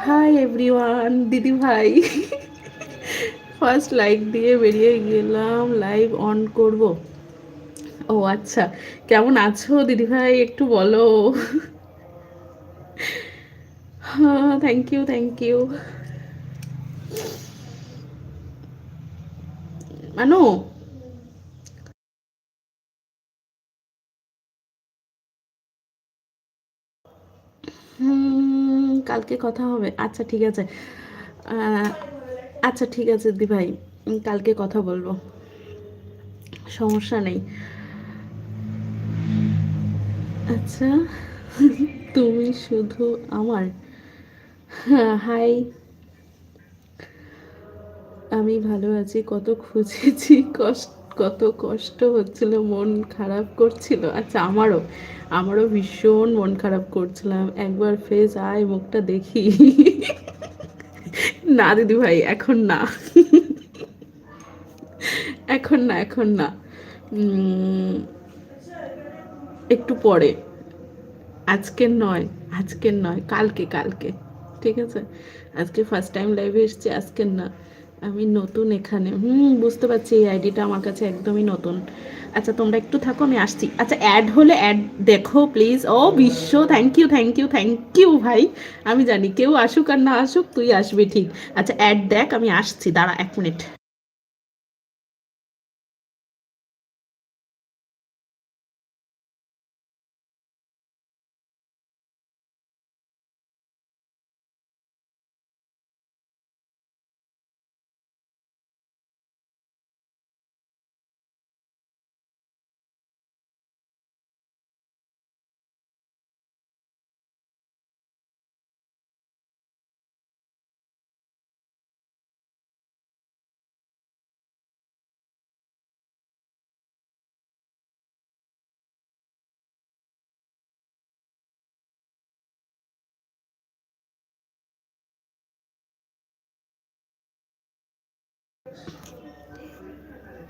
Hi everyone, দিদি ভাই। First like দিয়ে বেরিয়ে গেলাম, লাইভ অন করব। ও আচ্ছা, কেমন আছো দিদি ভাই একটু বলো। হ্যাঁ, থ্যাংক ইউ থ্যাংক ইউ। মানু, কালকে কথা হবে, আচ্ছা ঠিক আছে। আহ, আচ্ছা ঠিক আছে দিদি ভাই, কালকে কথা বলবো, সমস্যা নেই। আচ্ছা, তুমি শুধু আমার। হ্যাঁ, হাই। আমি ভালো আছি, কত খুঁজেছি, কত কষ্ট হচ্ছিল, মন খারাপ করছিল। আচ্ছা, আমারও ভীষণ মন খারাপ করছিলাম, একবার ফেস আয়, মুখটা দেখি। না দিদি ভাই, এখন না। এখন না। উম, একটু পরে। আজকের নয়, কালকে। ঠিক আছে, আজকে ফার্স্ট টাইম লাইভে এসেছি, আজকের না। আমি নতুন এখানে, বুঝতে পারছি, এই আইডিটা আমার কাছে একদমই নতুন। আচ্ছা তোমরা একটু থাকো, আমি আসছি। আচ্ছা, অ্যাড হলে অ্যাড দেখো প্লিজ। ও বিশ্ব, thank you thank you thank you ভাই। আমি জানি কেউ আসুক আর না আসুক, তুই আসবি ঠিক। আচ্ছা, অ্যাড দেখ, আমি আসছি, দাঁড়া 1 মিনিট।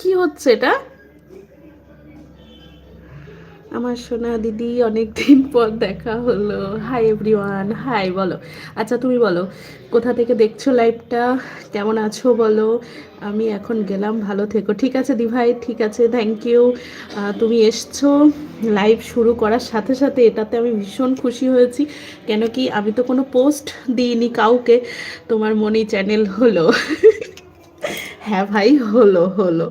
কি হচ্ছে এটা? আমার সোনা দিদি, অনেক দিন পর দেখা হলো। হাই এভরিওয়ান, হাই বলো। আচ্ছা তুমি বলো, কোথা থেকে দেখছো লাইভটা, কেমন আছো বলো। আমি এখন গেলাম, ভালো থেকো। ঠিক আছে দি ভাই, ঠিক আছে, থ্যাংক ইউ। তুমি এসছো লাইভ শুরু করার সাথে সাথে, এটাতে আমি ভীষণ খুশি হয়েছি। কেন কি, আমি তো কোনো পোস্ট দিইনি কাউকে, তোমার মনি চ্যানেল হলো। হ্যাঁ ভাই, হলো হলো।